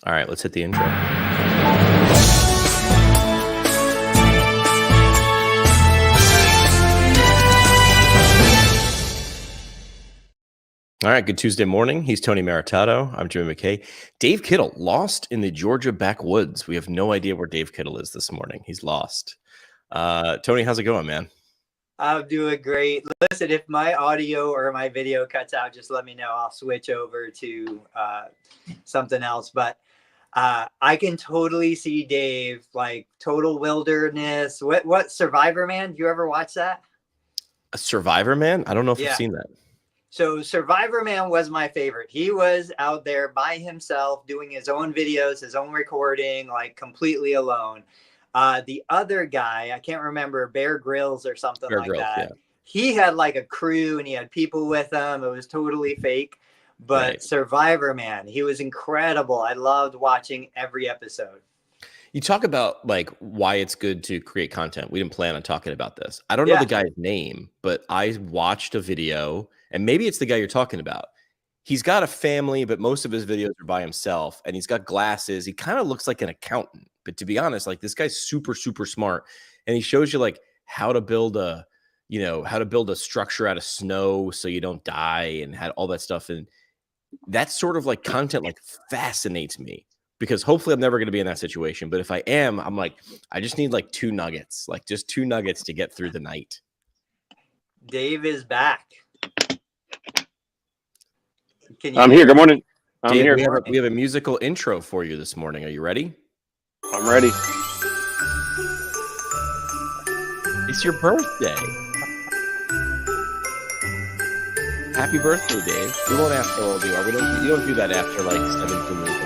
All right, let's hit the intro. All right, good Tuesday morning. He's Tony Maritato. I'm Jimmy McKay. Dave Kittle lost in the Georgia backwoods. We have no idea where Dave Kittle is this morning. He's lost. Tony, how's it going, man? I'm doing great. Listen, if my audio or my video cuts out, just let me know. I'll switch over to something else. But I can totally see Dave, like Total Wilderness. What Survivor Man? Do you ever watch that? A Survivor Man? I don't know if I've seen that. So Survivor Man was my favorite. He was out there by himself doing his own videos, his own recording, like completely alone. The other guy, I can't remember, Bear Grylls or something like that. Yeah. He had like a crew and he had people with him. It was totally fake. But right. Survivor Man, he was incredible. I loved watching every episode. You talk about like why it's good to create content. We didn't plan on talking about this. I don't know the guy's name, but I watched a video, and maybe it's the guy you're talking about. He's got a family, but most of his videos are by himself, and he's got glasses. He kind of looks like an accountant, but to be honest, like this guy's super, super smart, and he shows you like how to build a structure out of snow so you don't die and had all that stuff. And that sort of like content like fascinates me. Because hopefully I'm never going to be in that situation. But if I am, I'm like, I just need like 2 nuggets, like just 2 nuggets to get through the night. Dave is back. I'm here. Good morning. I'm Dave, here. We have a musical intro for you this morning. Are you ready? I'm ready. It's your birthday. Happy birthday, Dave. We won't ask how old you are. You don't do that after like 17 years old.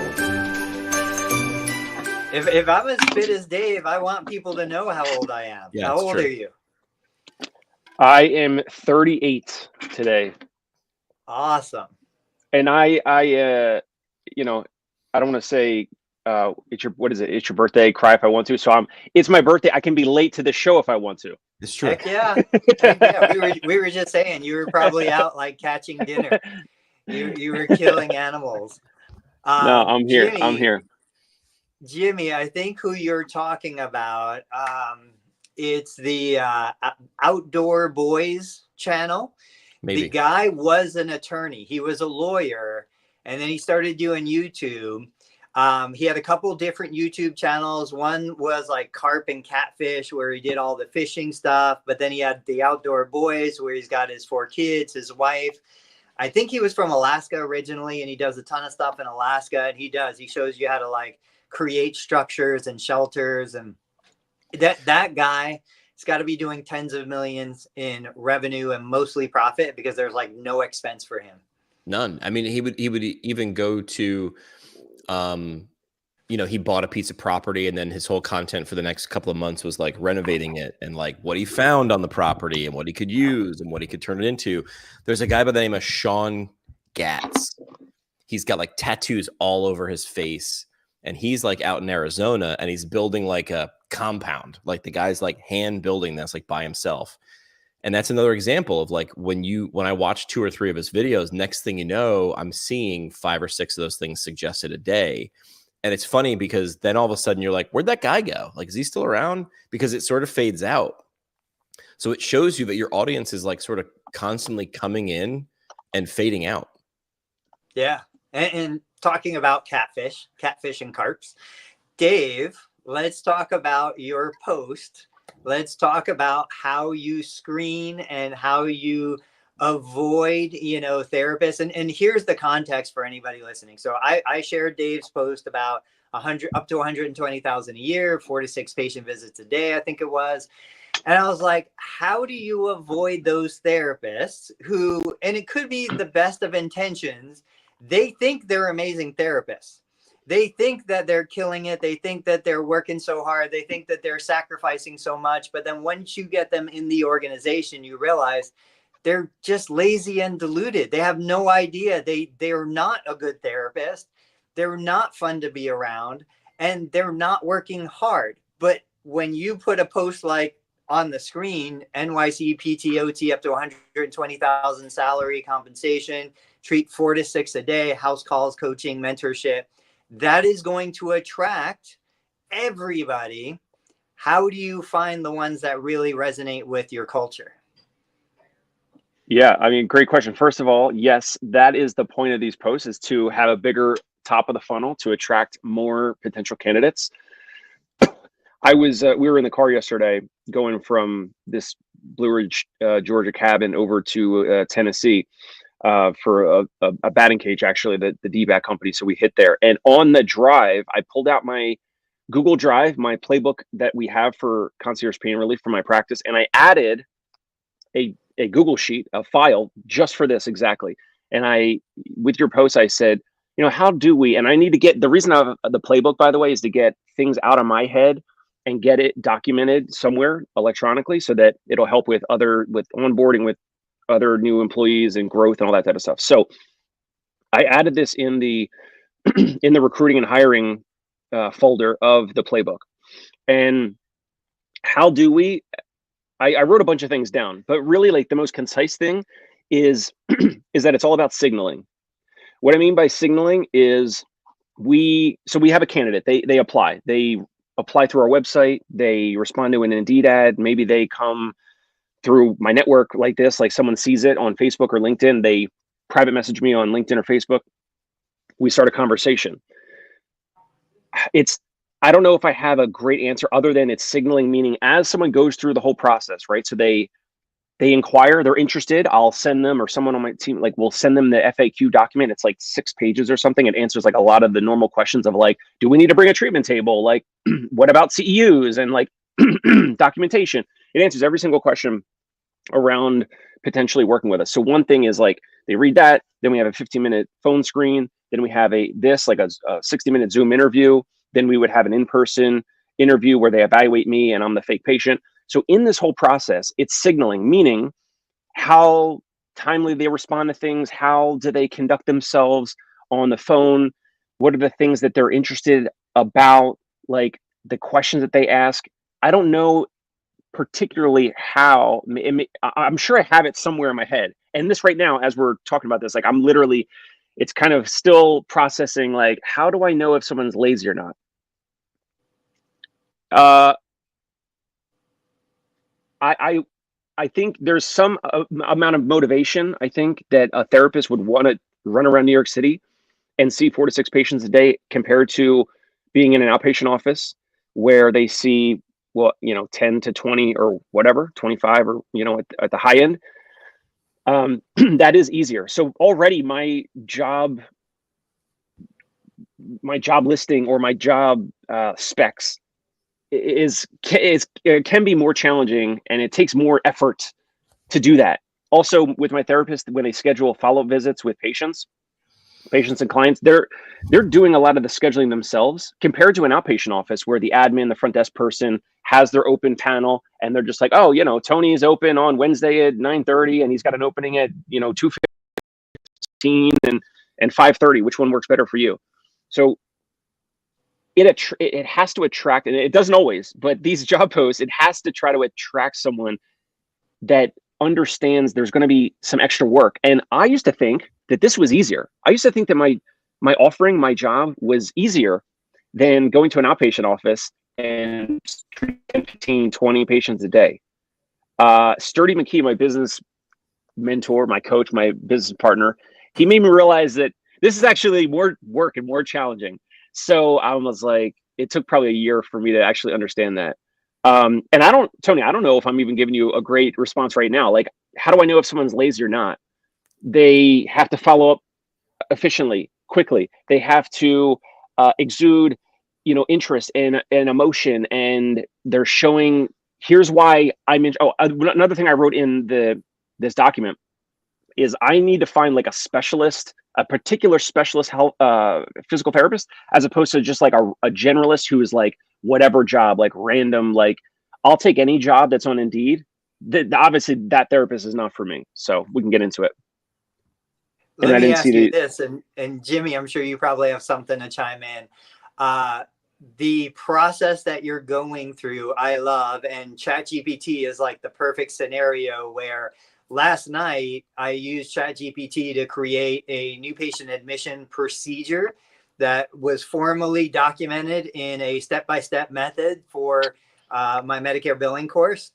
If I'm as fit as Dave, I want people to know how old I am. Yeah, how old are you? I am 38 today. Awesome. And I don't want to say it's your birthday, cry if I want to. So it's my birthday. I can be late to the show if I want to. It's true. Heck yeah. Heck yeah. We were just saying you were probably out like catching dinner. You were killing animals. No, I'm here. I'm here. Jimmy, I think who you're talking about, it's the Outdoor Boys channel. Maybe. The guy was an attorney. He was a lawyer, and then he started doing YouTube. He had a couple different YouTube channels. One was like Carp and Catfish, where he did all the fishing stuff. But then he had the Outdoor Boys, where he's got his 4 kids, his wife. I think he was from Alaska originally, and he does a ton of stuff in Alaska. And he shows you how to like create structures and shelters, and that guy has got to be doing tens of millions in revenue and mostly profit because there's like no expense for him. None. I mean, he would even go to, he bought a piece of property and then his whole content for the next couple of months was like renovating it and like what he found on the property and what he could use and what he could turn it into. There's a guy by the name of Sean Gatz. He's got like tattoos all over his face. And he's like out in Arizona and he's building like a compound. Like the guy's like hand building this like by himself. And that's another example of like when I watch 2 or 3 of his videos, next thing you know, I'm seeing 5 or 6 of those things suggested a day. And it's funny because then all of a sudden you're like, where'd that guy go? Like, is he still around? Because it sort of fades out. So it shows you that your audience is like sort of constantly coming in and fading out. Yeah. And talking about catfish and carps, Dave, let's talk about your post. Let's talk about how you screen and how you avoid, therapists. And here's the context for anybody listening. So I shared Dave's post about up to 120,000 a year, 4 to 6 patient visits a day, I think it was. And I was like, how do you avoid those therapists who, and it could be the best of intentions, they think they're amazing therapists. They think that they're killing it. They think that they're working so hard. They think that they're sacrificing so much. But then once you get them in the organization, you realize they're just lazy and deluded. They have no idea. They're not a good therapist. They're not fun to be around, and they're not working hard. But when you put a post like on the screen, NYC PTOT up to 120,000 salary compensation, treat 4 to 6 a day, house calls, coaching, mentorship. That is going to attract everybody. How do you find the ones that really resonate with your culture? Yeah, I mean, great question. First of all, yes, that is the point of these posts, is to have a bigger top of the funnel to attract more potential candidates. We were in the car yesterday going from this Blue Ridge, Georgia cabin over to Tennessee for a batting cage, actually, the DBAT company. So we hit there. And on the drive, I pulled out my Google Drive, my playbook that we have for concierge pain relief for my practice, and I added a Google sheet, a file just for this exactly. And with your post, I said, how do we, and I need to get, the reason I have the playbook, by the way, is to get things out of my head and get it documented somewhere electronically so that it'll help with onboarding with other new employees and growth and all that type of stuff. So I added this in the in the recruiting and hiring folder of the playbook. And how do we, I wrote a bunch of things down, but really, like, the most concise thing is is that it's all about signaling. What I mean by signaling is we have a candidate, they apply through our website, they respond to an Indeed ad, maybe they come through my network like this, like someone sees it on Facebook or LinkedIn, they private message me on LinkedIn or Facebook, we start a conversation. I don't know if I have a great answer other than it's signaling, meaning as someone goes through the whole process, right? So they inquire, they're interested, I'll send them, or someone on my team, like, we'll send them the FAQ document. It's like 6 pages or something. It answers like a lot of the normal questions of, like, do we need to bring a treatment table? Like, what about CEUs and like documentation? It answers every single question around potentially working with us. So one thing is, like, they read that, then we have a 15-minute phone screen, then we have a 60-minute Zoom interview, then we would have an in-person interview where they evaluate me and I'm the fake patient. So in this whole process, it's signaling, meaning how timely they respond to things, how do they conduct themselves on the phone, what are the things that they're interested about, like the questions that they ask. I don't know particularly how, I'm sure I have it somewhere in my head. And this right now, as we're talking about this, like, I'm literally, it's kind of still processing, like, how do I know if someone's lazy or not? I think there's some amount of motivation. I think that a therapist would want to run around New York City and see 4 to 6 patients a day, compared to being in an outpatient office where they see, 10 to 20 or whatever, 25 or, at the high end. That is easier. So already my job listing or my job specs can be more challenging, and it takes more effort to do that. Also, with my therapist, when they schedule follow-up visits with patients and clients, they're doing a lot of the scheduling themselves, compared to an outpatient office where the admin, the front desk person, has their open panel, and they're just like, oh, Tony is open on Wednesday at 9:30, and he's got an opening at 2:15 and 5:30. Which one works better for you? So it has to attract, and it doesn't always, but these job posts, it has to try to attract someone that understands there's going to be some extra work. And I used to think that this was easier. I used to think that my offering, my job, was easier than going to an outpatient office and treating 15, 20 patients a day. Sturdy McKee, my business mentor, my coach, my business partner, he made me realize that this is actually more work and more challenging. So I was like, it took probably a year for me to actually understand that. And Tony, I don't know if I'm even giving you a great response right now. Like, how do I know if someone's lazy or not? They have to follow up efficiently, quickly. They have to exude, interest and emotion, and they're showing, here's why I'm in. Oh, another thing I wrote in this document is I need to find like a particular specialist health physical therapist, as opposed to just like a generalist who is like whatever job, like random, like I'll take any job that's on Indeed. Obviously that therapist is not for me. So we can get into it. Let me ask you this, and Jimmy, I'm sure you probably have something to chime in. The process that you're going through, I love, and ChatGPT is like the perfect scenario where last night I used ChatGPT to create a new patient admission procedure that was formally documented in a step-by-step method for my Medicare billing course.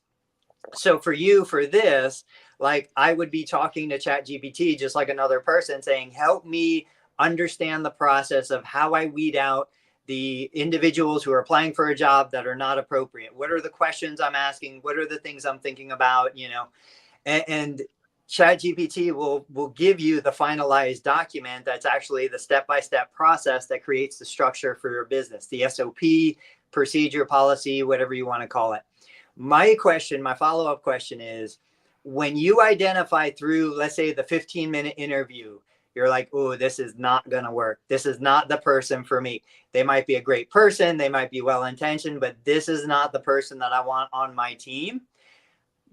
So for you, for this, like I would be talking to ChatGPT just like another person saying, help me understand the process of how I weed out the individuals who are applying for a job that are not appropriate. What are the questions I'm asking? What are the things I'm thinking about? You know, and ChatGPT will give you the finalized document that's actually the step-by-step process that creates the structure for your business, the SOP, procedure, policy, whatever you want to call it. My follow-up question is, when you identify through, let's say, the 15-minute interview, you're like, oh, this is not going to work. This is not the person for me. They might be a great person. They might be well-intentioned, but this is not the person that I want on my team.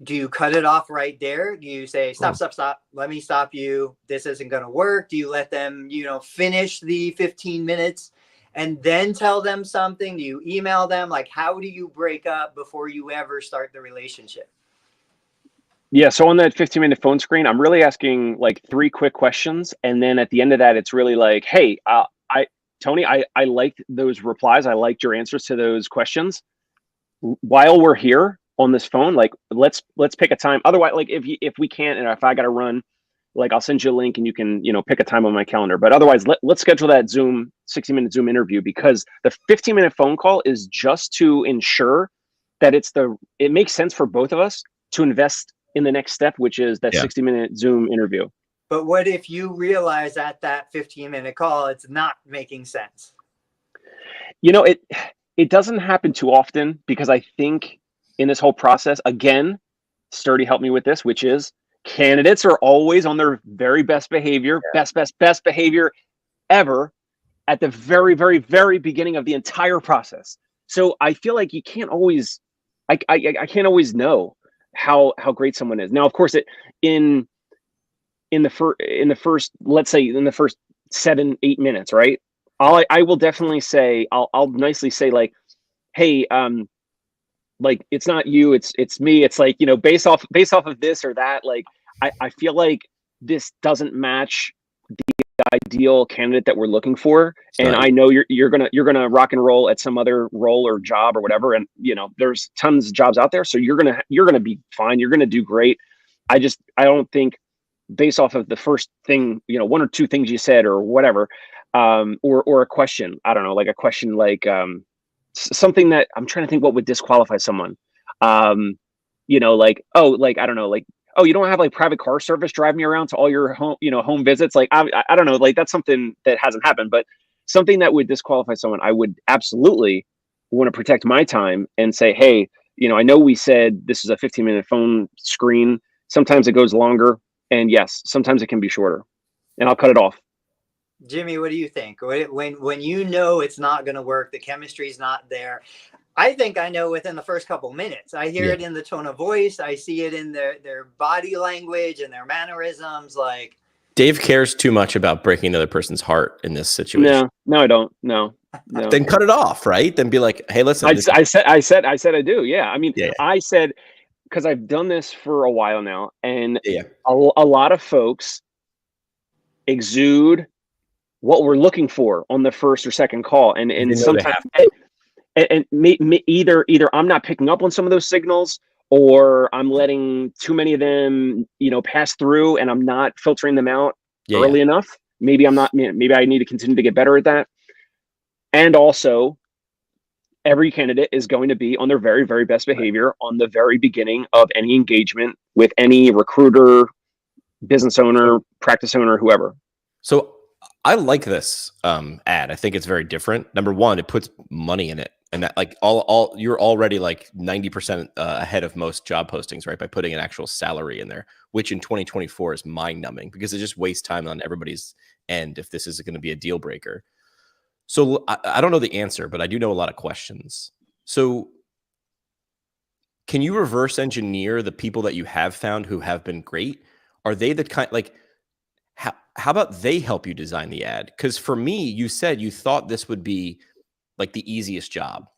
Do you cut it off right there? Do you say, stop, let me stop you. This isn't going to work. Do you let them, finish the 15 minutes and then tell them something? Do you email them? Like, how do you break up before you ever start the relationship? Yeah. So on that 15-minute phone screen, I'm really asking like 3 quick questions. And then at the end of that, it's really like, hey, Tony, I liked those replies. I liked your answers to those questions. While we're here on this phone, like let's pick a time. Otherwise, like if we can't, and if I got to run, like I'll send you a link and you can, pick a time on my calendar. But otherwise, let's schedule that 60-minute Zoom interview, because the 15-minute phone call is just to ensure that it makes sense for both of us to invest in the next step, which is that 60-minute Zoom interview. But what if you realize at that 15-minute call, it's not making sense? It doesn't happen too often, because I think in this whole process, again, Sturdy helped me with this, which is candidates are always on their very best behavior, best behavior ever at the very, very, very beginning of the entire process. So I feel like you can't always, I can't always know how great someone is. Now, of course, in the first, let's say in the first 7-8 minutes, right? I will definitely say, I'll nicely say like, hey, like it's not you, it's me. It's like, based off of this or that, like I feel like this doesn't match the ideal candidate that we're looking for. And I know you're gonna rock and roll at some other role or job or whatever. And there's tons of jobs out there. So you're gonna be fine. You're gonna do great. I don't think, based off of the first thing, 1 or 2 things you said or whatever, or a question, I don't know, like a question like something that I'm trying to think what would disqualify someone. Like, oh, like, I don't know, like, oh, you don't have like private car service driving you around to all your home visits. Like, I don't know, like that's something that hasn't happened, but something that would disqualify someone, I would absolutely want to protect my time and say, hey, I know we said this is a 15-minute phone screen. Sometimes it goes longer, and yes, sometimes it can be shorter, and I'll cut it off. Jimmy, what do you think? When it's not going to work, the chemistry's not there. I think I know within the first couple minutes. I hear it in the tone of voice. I see it in their body language and their mannerisms. Like, Dave cares too much about breaking the other person's heart in this situation. No, I don't. No. Then cut it off, right? Then be like, hey, listen. I said I do. Yeah. I mean, I said, because I've done this for a while now, and a lot of folks exude what we're looking for on the first or second call, and sometimes either I'm not picking up on some of those signals, or I'm letting too many of them pass through, and I'm not filtering them out early enough. Maybe I'm not. Maybe I need to continue to get better at that. And also, every candidate is going to be on their very, very best behavior on the very beginning of any engagement with any recruiter, business owner, practice owner, whoever. So I like this ad. I think it's very different. Number one, it puts money in it, and that like all you're already like 90% ahead of most job postings, right? By putting an actual salary in there, which in 2024 is mind numbing, because it just wastes time on everybody's end if this is going to be a deal breaker. So I don't know the answer, but I do know a lot of questions. So can you reverse engineer the people that you have found who have been great? Are they the kind, like, how about they help you design the ad? Because for me, you said you thought this would be like the easiest job.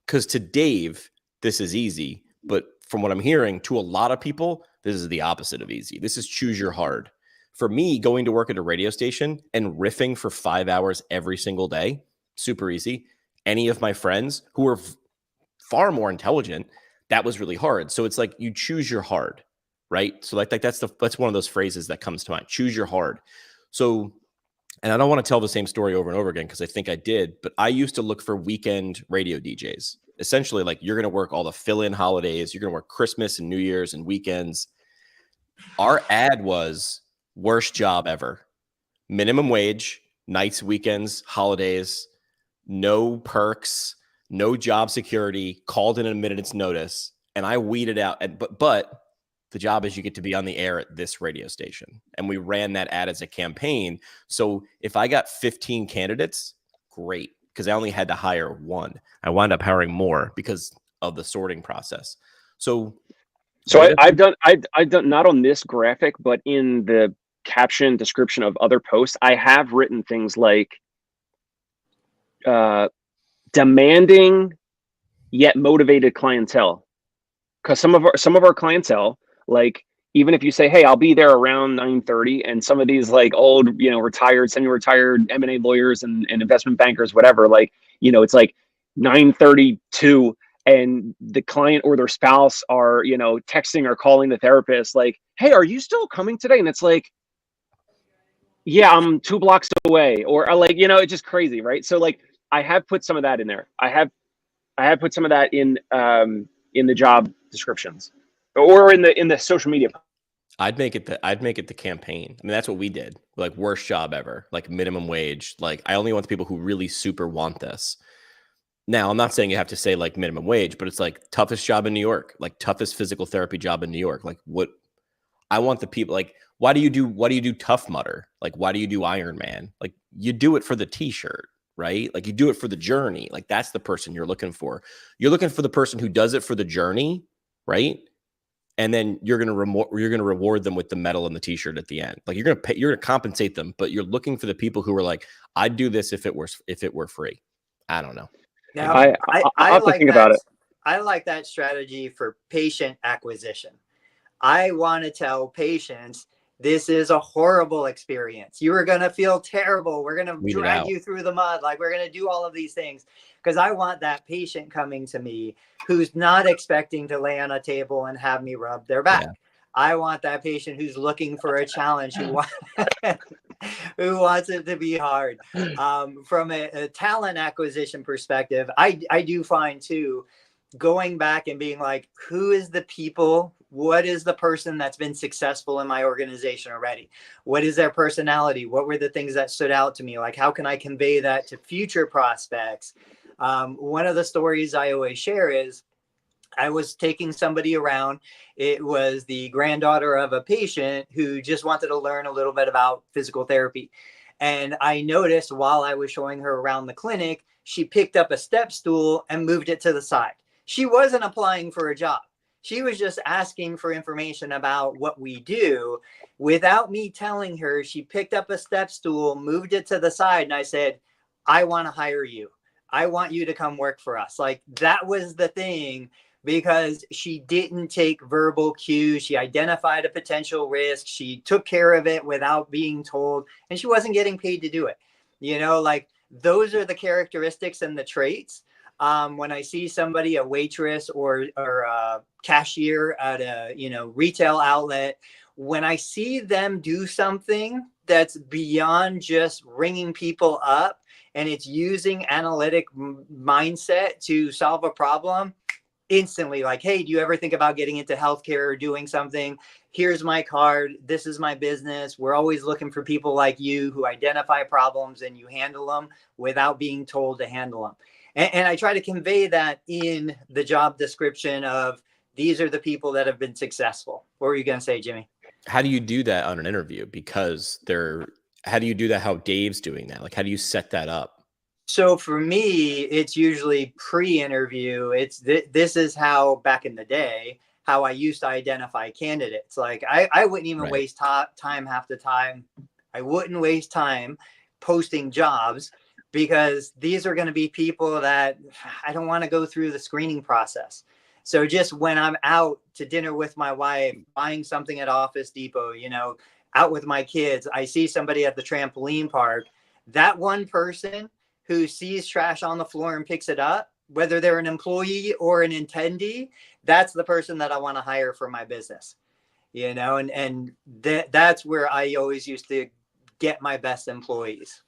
Because to Dave, this is easy. But from what I'm hearing, to a lot of people, this is the opposite of easy. This is choose your hard. For me, going to work at a radio station and riffing for 5 hours every single day, super easy. Any of my friends who were far more intelligent, that was really hard. So it's like you choose your hard, right? So like that's one of those phrases that comes to mind. Choose your hard. So, and I don't want to tell the same story over and over again because I think I did, but I used to look for weekend radio DJs. Essentially, like you're going to work all the fill-in holidays, you're going to work Christmas and New Year's and weekends. Our ad was worst job ever. Minimum wage, nights, weekends, holidays, no perks, no job security, called in a minute's notice. And I weeded out. But the job is you get to be on the air at this radio station. And we ran that ad as a campaign. So if I got 15 candidates, great, because I only had to hire one. I wound up hiring more because of the sorting process. So I've done not on this graphic, but in the caption description of other posts, I have written things like demanding yet motivated clientele. Because some of our clientele, like even if you say, hey, I'll be there around 9:30, and some of these like old, retired, semi-retired M&A lawyers and investment bankers, whatever, like, it's like 9:32 and the client or their spouse are, texting or calling the therapist like, hey, are you still coming today? And it's like, yeah, I'm 2 blocks away, or like, it's just crazy, right? So like I have put some of that in there. I have put some of that in the job descriptions or in the social media. I'd make it the campaign. I mean, that's what we did. Like worst job ever, like minimum wage. Like I only want the people who really super want this. Now, I'm not saying you have to say like minimum wage, but it's like toughest job in New York, like toughest physical therapy job in New York. Like what I want the people, like, why do you do Tough Mudder? Like, why do you do Iron Man? Like you do it for the t-shirt, right? Like you do it for the journey. Like that's the person you're looking for. You're looking for the person who does it for the journey, right? And then you're going to reward them with the medal and the t-shirt at the end. Like you're going to compensate them, but you're looking for the people who are like, I'd do this if it were free. I don't know. Now, I have to think about it. I like that strategy for patient acquisition. I want to tell patients, this is a horrible experience. You are going to feel terrible. We're going to drag you through the mud. Like we're going to do all of these things because I want that patient coming to me who's not expecting to lay on a table and have me rub their back. Yeah. I want that patient who's looking for a challenge, who wants it to be hard. From a talent acquisition perspective, I do find too, going back and being like, who is the people? What is the person that's been successful in my organization already? What is their personality? What were the things that stood out to me? Like, how can I convey that to future prospects? One of the stories I always share is I was taking somebody around. It was the granddaughter of a patient who just wanted to learn a little bit about physical therapy. And I noticed while I was showing her around the clinic, she picked up a step stool and moved it to the side. She wasn't applying for a job. She was just asking for information about what we do. Without me telling her, she picked up a step stool, moved it to the side, and I said, I want to hire you. I want you to come work for us. Like that was the thing, because she didn't take verbal cues. She identified a potential risk. She took care of it without being told, and she wasn't getting paid to do it. Like those are the characteristics and the traits. When I see somebody, a waitress or a cashier at a, retail outlet, when I see them do something that's beyond just ringing people up and it's using analytic mindset to solve a problem, instantly like, hey, do you ever think about getting into healthcare or doing something? Here's my card. This is my business. We're always looking for people like you who identify problems and you handle them without being told to handle them. And I try to convey that in the job description of these are the people that have been successful. What were you going to say, Jimmy? How do you do that on an interview? Because how do you do that? How Dave's doing that? Like, how do you set that up? So for me, it's usually pre-interview. This is how back in the day, how I used to identify candidates. Like I wouldn't even waste time half the time. I wouldn't waste time posting jobs, because these are going to be people that I don't want to go through the screening process. So just when I'm out to dinner with my wife, buying something at Office Depot, out with my kids, I see somebody at the trampoline park, that one person who sees trash on the floor and picks it up, whether they're an employee or an attendee, that's the person that I want to hire for my business, you know, and that's where I always used to get my best employees.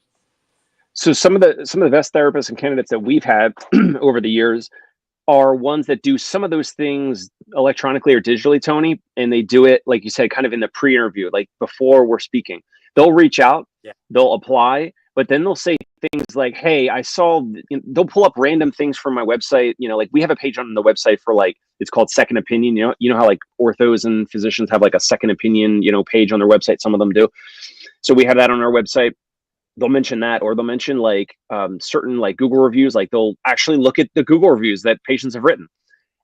So some of the best therapists and candidates that we've had over the years are ones that do some of those things electronically or digitally, Tony, and they do it, like you said, kind of in the pre-interview, like before we're speaking. They'll reach out, they'll apply, but then they'll say things like, hey, I saw, they'll pull up random things from my website. You know, like we have a page on the website for like, it's called Second Opinion. You know how like orthos and physicians have like a second opinion, page on their website. Some of them do. So we have that on our website. They'll mention that, or they'll mention like certain like Google reviews. Like they'll actually look at the Google reviews that patients have written,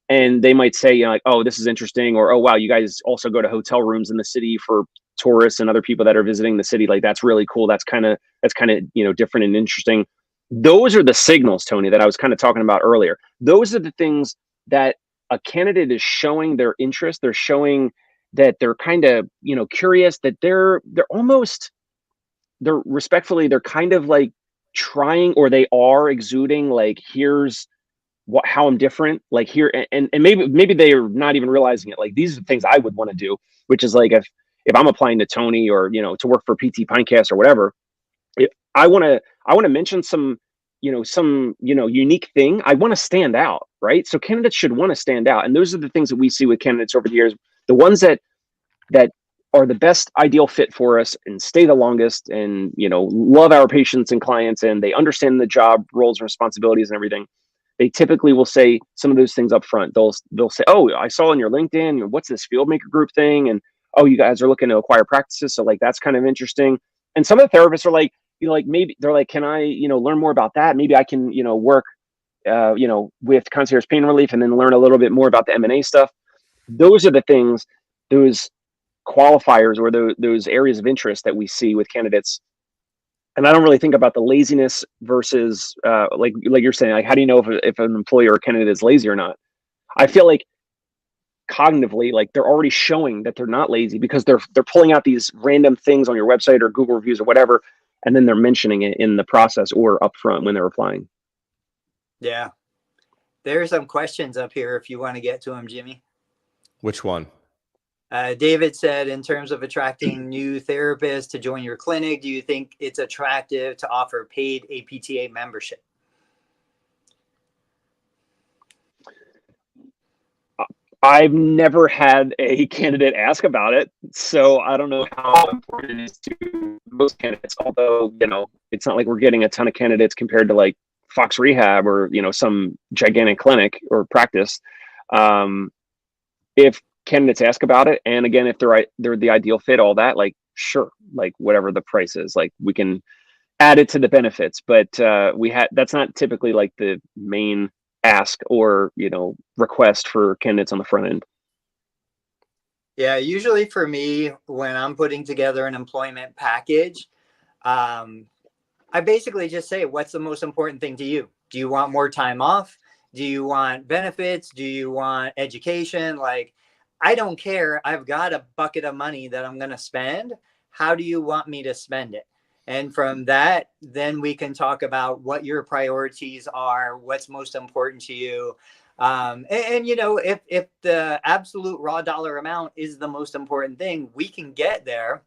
and they might say, like, oh, this is interesting, or oh wow, you guys also go to hotel rooms in the city for tourists and other people that are visiting the city. Like that's really cool. That's kind of different and interesting. Those are the signals, Tony, that I was kind of talking about earlier. Those are the things that a candidate is showing their interest. They're showing that they're kind of curious, that they're kind of like trying, or they are exuding like, here's how I'm different, like here, and maybe they are not even realizing it. Like these are the things I would want to do, which is like if I'm applying to Tony or to work for PT Pinecast or whatever, I want to mention some unique thing. I want to stand out, right? So candidates should want to stand out, and those are the things that we see with candidates over the years. The ones that are the best ideal fit for us and stay the longest, and love our patients and clients, and they understand the job roles and responsibilities and everything, they typically will say some of those things up front. They'll say, oh, I saw on your LinkedIn, what's this Fieldmaker Group thing, and oh, you guys are looking to acquire practices, so like that's kind of interesting. And some of the therapists are like, maybe they're like, can I learn more about that? Maybe I can work with concierge pain relief, and then learn a little bit more about the M&A stuff. Those are the things, those qualifiers, or those areas of interest that we see with candidates. And I don't really think about the laziness versus like you're saying, like, how do you know if an employer or candidate is lazy or not? I feel like cognitively, like they're already showing that they're not lazy, because they're pulling out these random things on your website or Google reviews or whatever, and then they're mentioning it in the process or upfront when they're applying. Yeah. There are some questions up here if you want to get to them, Jimmy. Which one? David said, in terms of attracting new therapists to join your clinic, do you think it's attractive to offer paid APTA membership? I've never had a candidate ask about it, so I don't know how important it is to most candidates. Although, it's not like we're getting a ton of candidates compared to like Fox Rehab or, some gigantic clinic or practice. If candidates ask about it, and again, if they're the ideal fit, all that, like, sure, like whatever the price is, like we can add it to the benefits, but that's not typically like the main ask or request for candidates on the front end. Yeah, usually for me, when I'm putting together an employment package, I basically just say, what's the most important thing to you? Do you want more time off? Do you want benefits? Do you want education? Like, I don't care. I've got a bucket of money that I'm going to spend. How do you want me to spend it? And from that, then we can talk about what your priorities are, what's most important to you. If the absolute raw dollar amount is the most important thing, we can get there.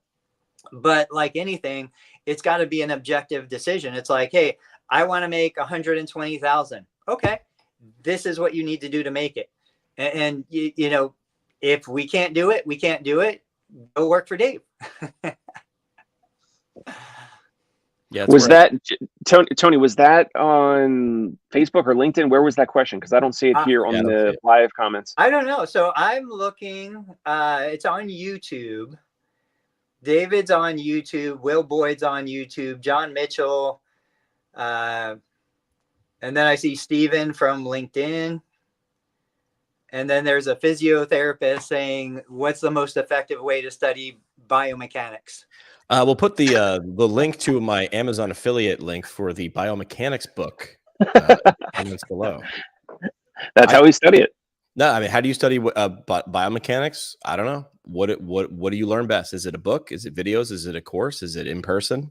But like anything, it's got to be an objective decision. It's like, hey, I want to make 120,000. Okay, this is what you need to do to make it. And if we can't do it, we can't do it. Go work for Dave. Yeah. Was that Tony? Was that on Facebook or LinkedIn? Where was that question? Because I don't see it here on the live comments. I don't know. So I'm looking. It's on YouTube. David's on YouTube. Will Boyd's on YouTube. John Mitchell. And then I see Steven from LinkedIn. And then there's a physiotherapist saying, what's the most effective way to study biomechanics? We'll put the link to my Amazon affiliate link for the biomechanics book comments below. That's how we study it. No, I mean, how do you study biomechanics? I don't know. what do you learn best? Is it a book? Is it videos? Is it a course? Is it in person?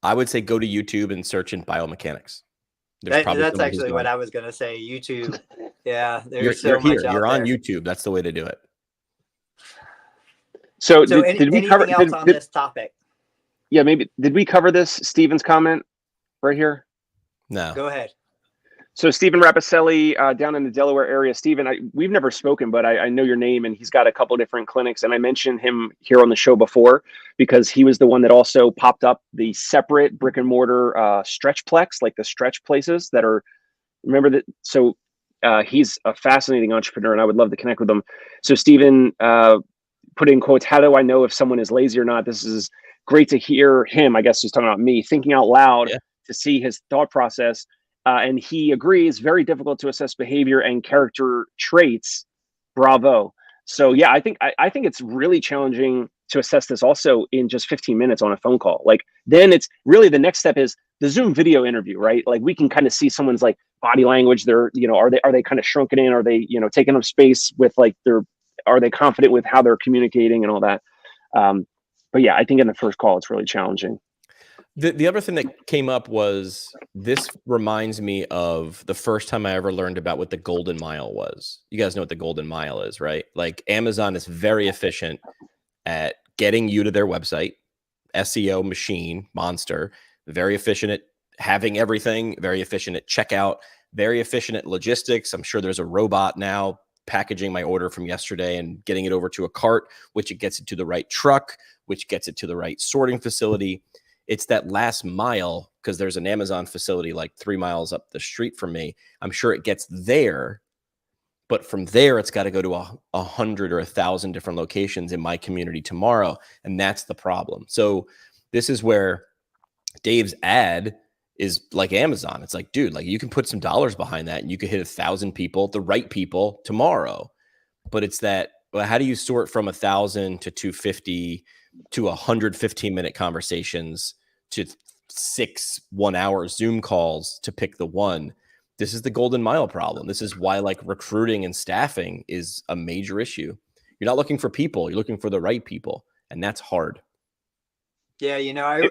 I would say go to YouTube and search in biomechanics. That's actually what I was going to say. YouTube. Yeah. There's you're so much here. out You're there. on YouTube. That's the way to do it. So did we cover anything else on this topic? Yeah, maybe. Did we cover this, Steven's comment right here? No. Go ahead. So Stephen Rapicelli down in the Delaware area. Stephen, we've never spoken, but I know your name, and he's got a couple different clinics. And I mentioned him here on the show before because he was the one that also popped up the separate brick and mortar stretchplex, like the stretch places that are, remember that? So he's a fascinating entrepreneur, and I would love to connect with him. So Stephen put in quotes, how do I know if someone is lazy or not? This is great to hear him, I guess he's talking about me, thinking out loud to see his thought process. And he agrees, very difficult to assess behavior and character traits. Bravo. So yeah, I think it's really challenging to assess this also in just 15 minutes on a phone call. Like then it's really the next step is the Zoom video interview, right? Like we can kind of see someone's like body language. They're, are they kind of shrunken in? Are they, taking up space with like are they confident with how they're communicating and all that? But yeah, I think in the first call, it's really challenging. The other thing that came up was this reminds me of the first time I ever learned about what the golden mile was. You guys know what the golden mile is, right? Like Amazon is very efficient at getting you to their website, SEO machine, monster, very efficient at having everything, very efficient at checkout, very efficient at logistics. I'm sure there's a robot now packaging my order from yesterday and getting it over to a cart, which it gets it to the right truck, which gets it to the right sorting facility. It's that last mile because there's an Amazon facility like 3 miles up the street from me. I'm sure it gets there, but from there, it's got to go to 100 or 1,000 different locations in my community tomorrow. And that's the problem. So this is where Dave's ad is like Amazon. It's like, dude, like you can put some dollars behind that and you could hit 1,000 people, the right people tomorrow. But it's that, well, how do you sort from 1,000 to 250 to 115-minute conversations to 6 1-hour Zoom calls to pick the one? This is the golden mile problem. This is why like recruiting and staffing is a major issue. You're not looking for people, you're looking for the right people. And that's hard. Yeah,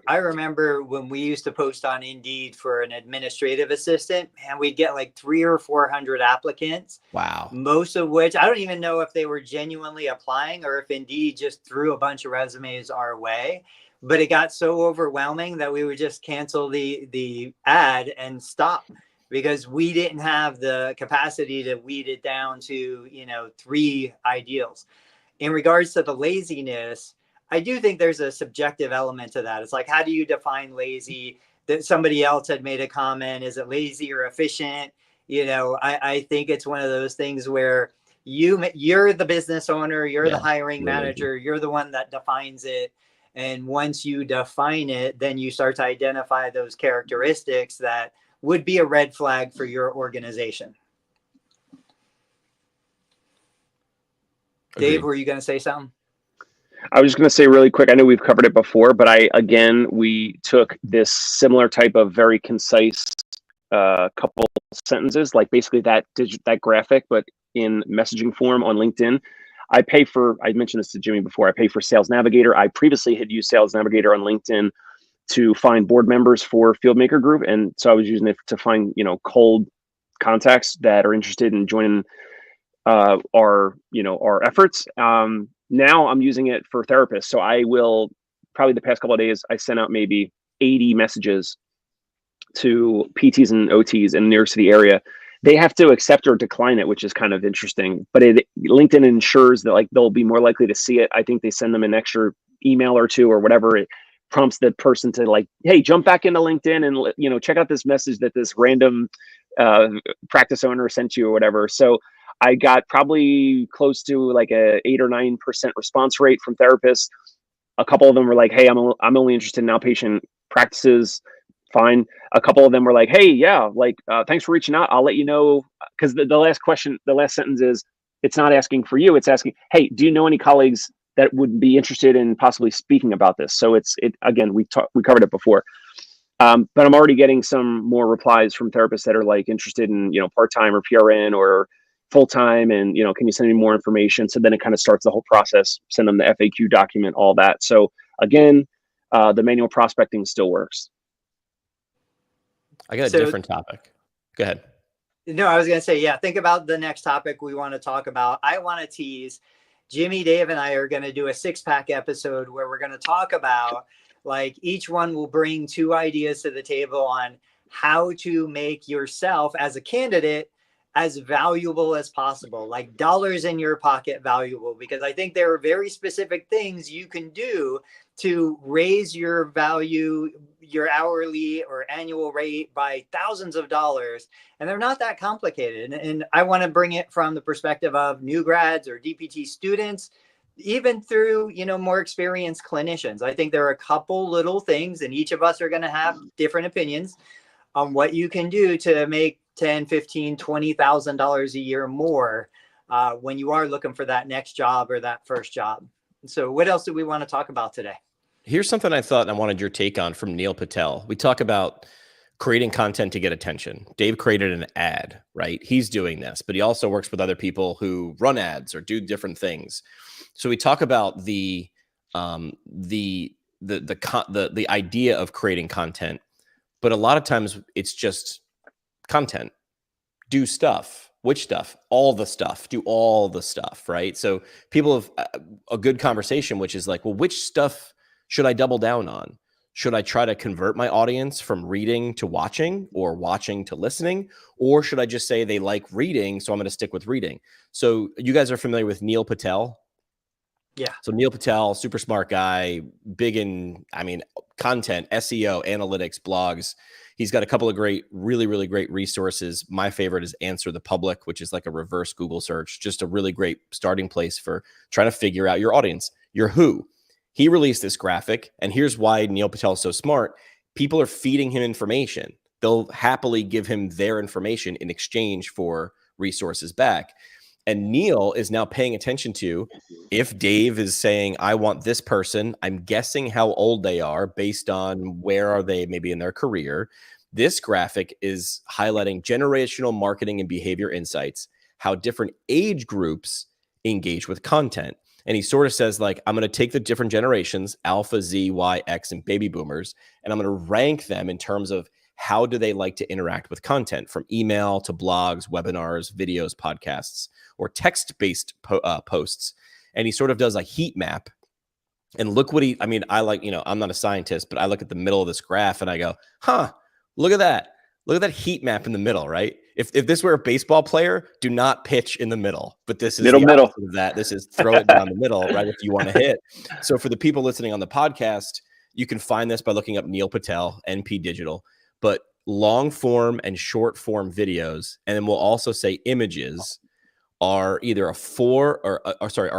I remember when we used to post on Indeed for an administrative assistant, and we'd get like 300 or 400 applicants. Wow. Most of which I don't even know if they were genuinely applying or if Indeed just threw a bunch of resumes our way. But it got so overwhelming that we would just cancel the ad and stop because we didn't have the capacity to weed it down to, 3 ideals. In regards to the laziness, I do think there's a subjective element to that. It's like, how do you define lazy? That somebody else had made a comment. Is it lazy or efficient? I think it's one of those things where you're the business owner, you're the hiring manager, you're the one that defines it. And once you define it, then you start to identify those characteristics that would be a red flag for your organization. Agreed. Dave, were you going to say something? I was just going to say really quick, I know we've covered it before, but we took this similar type of very concise couple sentences, like basically that graphic, but in messaging form on LinkedIn. I mentioned this to Jimmy before, I pay for Sales Navigator. I previously had used Sales Navigator on LinkedIn to find board members for Fieldmaker Group. And so I was using it to find, cold contacts that are interested in joining our efforts. Now I'm using it for therapists. So I will probably the past couple of days, I sent out maybe 80 messages to PTs and OTs in the New York City area. They have to accept or decline it, which is kind of interesting, but LinkedIn ensures that like they'll be more likely to see it. I think they send them an extra email or two or whatever. It prompts the person to like, hey, jump back into LinkedIn and, check out this message that this random practice owner sent you or whatever. So I got probably close to like a 8 or 9% response rate from therapists. A couple of them were like, hey, I'm only interested in outpatient practices. Fine. A couple of them were like, hey, yeah, like, thanks for reaching out. I'll let you know. Because the last sentence is, it's not asking for you. It's asking, hey, do you know any colleagues that would be interested in possibly speaking about this? So again, we covered it before. But I'm already getting some more replies from therapists that are like interested in, part-time or PRN or, full time, and can you send me more information? So then it kind of starts the whole process. Send them the FAQ document, all that. So again, the manual prospecting still works. I got a different topic. Go ahead. No, I was going to say, yeah, think about the next topic we want to talk about. I want to tease Jimmy, Dave, and I are going to do a 6-pack episode where we're going to talk about, like, each one will bring 2 ideas to the table on how to make yourself as a candidate as valuable as possible, like dollars in your pocket valuable, because I think there are very specific things you can do to raise your value, your hourly or annual rate by thousands of dollars. And they're not that complicated. And I want to bring it from the perspective of new grads or DPT students, even through, more experienced clinicians. I think there are a couple little things, and each of us are going to have different opinions on what you can do to make $10,000, $15,000, $20,000 a year more when you are looking for that next job or that first job. So what else do we want to talk about today? Here's something I thought I wanted your take on from Neil Patel. We talk about creating content to get attention. Dave created an ad, right? He's doing this, but he also works with other people who run ads or do different things. So we talk about the idea of creating content, but a lot of times it's just content. Do stuff. Which stuff? All the stuff. Do all the stuff, right? So people have a good conversation, which is like, well, which stuff should I double down on? Should I try to convert my audience from reading to watching or watching to listening? Or should I just say they like reading, so I'm going to stick with reading? So you guys are familiar with Neil Patel? Yeah. So Neil Patel, super smart guy, big in, content, SEO, analytics, blogs. He's got a couple of great, really, really great resources. My favorite is Answer the Public, which is like a reverse Google search, just a really great starting place for trying to figure out your audience, your who. He released this graphic, and here's why Neil Patel is so smart. People are feeding him information. They'll happily give him their information in exchange for resources back. And Neil is now paying attention to, if Dave is saying, I want this person, I'm guessing how old they are based on where are they maybe in their career. This graphic is highlighting generational marketing and behavior insights, how different age groups engage with content. And he sort of says, like, I'm going to take the different generations, Alpha, Z, Y, X, and baby boomers, and I'm going to rank them in terms of how do they like to interact with content, from email to blogs, webinars, videos, podcasts, or text-based posts. And he sort of does a heat map. And look what I like, I'm not a scientist, but I look at the middle of this graph and I go, look at that. Look at that heat map in the middle, right? If this were a baseball player, do not pitch in the middle. But this is middle of that. This is throw it down the middle, right? If you want to hit. So for the people listening on the podcast, you can find this by looking up Neil Patel, NP Digital. But long form and short form videos, and then we'll also say images, are either a 4 or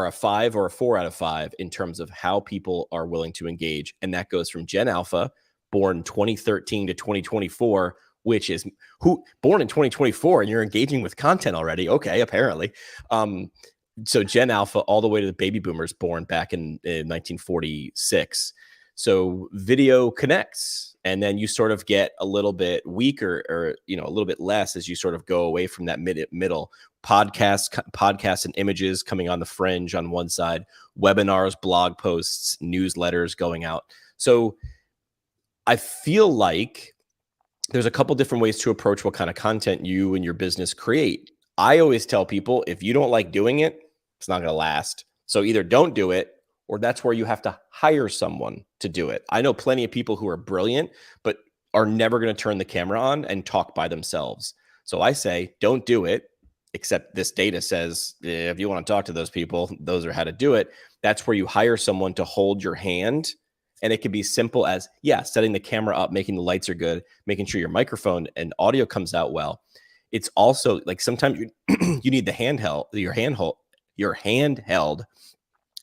a 5 or a 4 out of 5 in terms of how people are willing to engage. And that goes from Gen Alpha, born 2013 to 2024, which is who born in 2024, and you're engaging with content already. Okay, apparently. So Gen Alpha all the way to the baby boomers born back in 1946. So video connects, and then you sort of get a little bit weaker, or a little bit less as you sort of go away from that middle. Podcasts and images coming on the fringe on one side, webinars, blog posts, newsletters going out. So I feel like there's a couple different ways to approach what kind of content you and your business create. I always tell people, if you don't like doing it, it's not going to last. So either don't do it, or that's where you have to hire someone to do it. I know plenty of people who are brilliant, but are never going to turn the camera on and talk by themselves. So I say, don't do it, except this data says, if you want to talk to those people, those are how to do it. That's where you hire someone to hold your hand. And it can be simple as, setting the camera up, making the lights are good, making sure your microphone and audio comes out well. It's also like sometimes you need the your handheld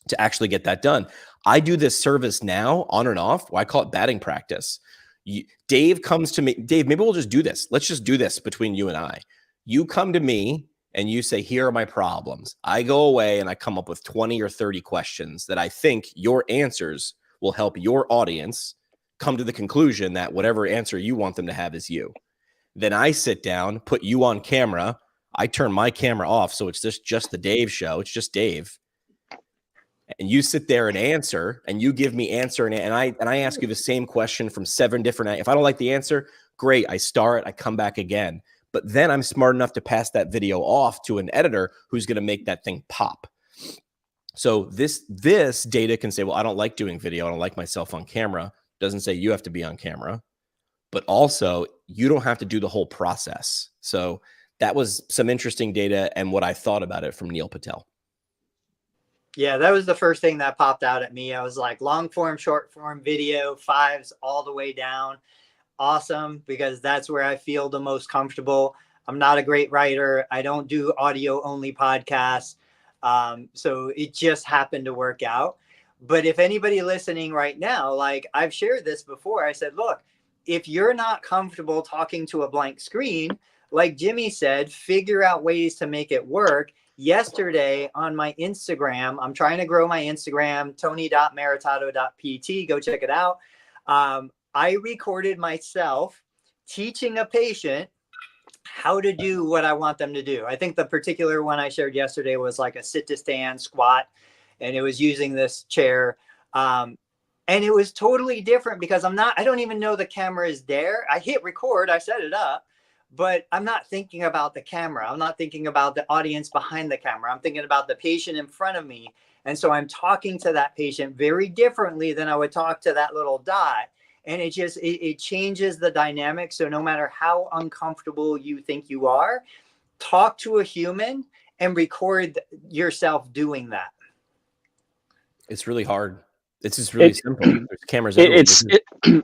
to actually get that done. I do this service now on and off. I call it batting practice. Dave comes to me. Dave, maybe we'll just do this. Let's just do this between you and I. You come to me and you say, here are my problems. I go away and I come up with 20 or 30 questions that I think your answers will help your audience come to the conclusion that whatever answer you want them to have is you. Then I sit down, put you on camera. I turn my camera off, so it's just the Dave show. It's just Dave. And you sit there and answer, and you give me answer, and I ask you the same question from 7 different. If I don't like the answer, great. I start, I come back again. But then I'm smart enough to pass that video off to an editor who's going to make that thing pop. So this data can say, well, I don't like doing video. I don't like myself on camera. Doesn't say you have to be on camera, but also you don't have to do the whole process. So that was some interesting data and what I thought about it from Neil Patel. Yeah, that was the first thing that popped out at me. I was like, long form, short form video, 5s all the way down. Awesome, because that's where I feel the most comfortable. I'm not a great writer. I don't do audio only podcasts. So it just happened to work out. But if anybody listening right now, like I've shared this before, I said, look, if you're not comfortable talking to a blank screen, like Jimmy said, figure out ways to make it work. Yesterday on my Instagram, I'm trying to grow my Instagram, tony.maritato.pt. Go check it out. I recorded myself teaching a patient how to do what I want them to do. I think the particular one I shared yesterday was like a sit to stand squat, and it was using this chair. And it was totally different because I don't even know the camera is there. I hit record, I set it up, but I'm not thinking about the camera. I'm not thinking about the audience behind the camera. I'm thinking about the patient in front of me. And so I'm talking to that patient very differently than I would talk to that little dot. And it changes the dynamic. So no matter how uncomfortable you think you are, talk to a human and record yourself doing that. It's really hard. It's just really simple. There's cameras everywhere.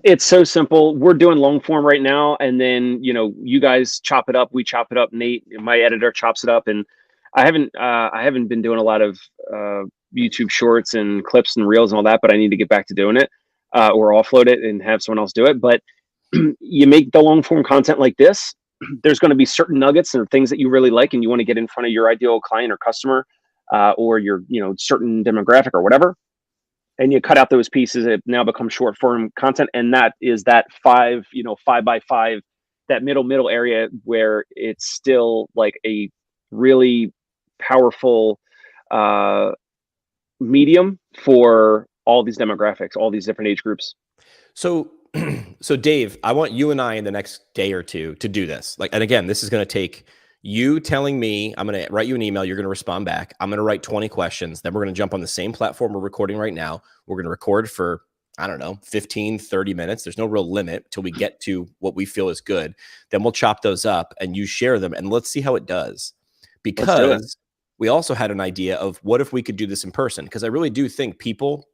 It's so simple. We're doing long form right now, and then you guys chop it up. We chop it up. Nate, my editor, chops it up, and I haven't been doing a lot of YouTube shorts and clips and reels and all that, but I need to get back to doing it, or offload it and have someone else do it. But you make the long form content like this. There's going to be certain nuggets and things that you really like, and you want to get in front of your ideal client or customer, or your certain demographic or whatever. And you cut out those pieces. It now becomes short form content, and that is that 5 by 5, that middle area where it's still like a really powerful medium for all these demographics, all these different age groups. So Dave, I want you and I in the next day or two to do this. And again, this is going to take you telling me, I'm going to write you an email. You're going to respond back. I'm going to write 20 questions. Then we're going to jump on the same platform we're recording right now. We're going to record for, 15, 30 minutes. There's no real limit till we get to what we feel is good. Then we'll chop those up and you share them, and let's see how it does. Because we also had an idea of what if we could do this in person? Because I really do think people,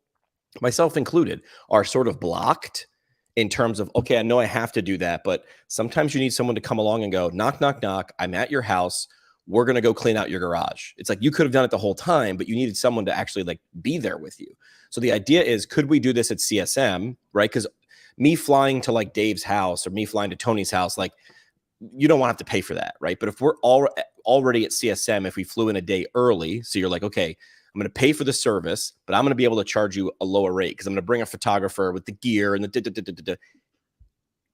myself included, are sort of blocked in terms of, okay, I know I have to do that, but sometimes you need someone to come along and go, knock, knock, knock. I'm at your house. We're going to go clean out your garage. It's like you could have done it the whole time, but you needed someone to actually be there with you. So the idea is, could we do this at CSM, right? Because me flying to Dave's house or me flying to Tony's house, you don't want to have to pay for that, right? But if we're already at CSM, if we flew in a day early, so you're like, okay, I'm going to pay for the service, but I'm going to be able to charge you a lower rate because I'm going to bring a photographer with the gear and the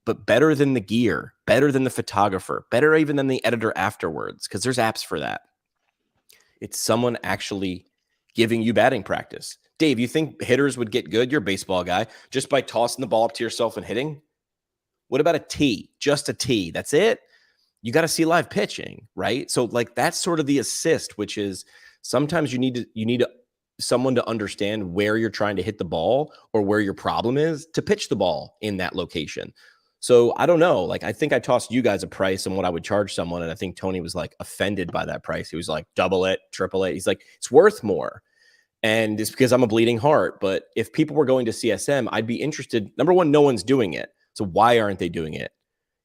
but better than the gear, better than the photographer, better even than the editor afterwards, because there's apps for that. It's someone actually giving you batting practice. Dave, you think hitters would get good? You're a baseball guy, just by tossing the ball up to yourself and hitting? What about a tee? Just a tee. That's it? You got to see live pitching, right? So that's sort of the assist, which is sometimes you need someone to understand where you're trying to hit the ball or where your problem is to pitch the ball in that location. So I don't know. I think I tossed you guys a price on what I would charge someone, and I think Tony was offended by that price. He was like, double it, triple it. He's like, it's worth more. And it's because I'm a bleeding heart. But if people were going to CSM, I'd be interested. Number one, no one's doing it. So why aren't they doing it?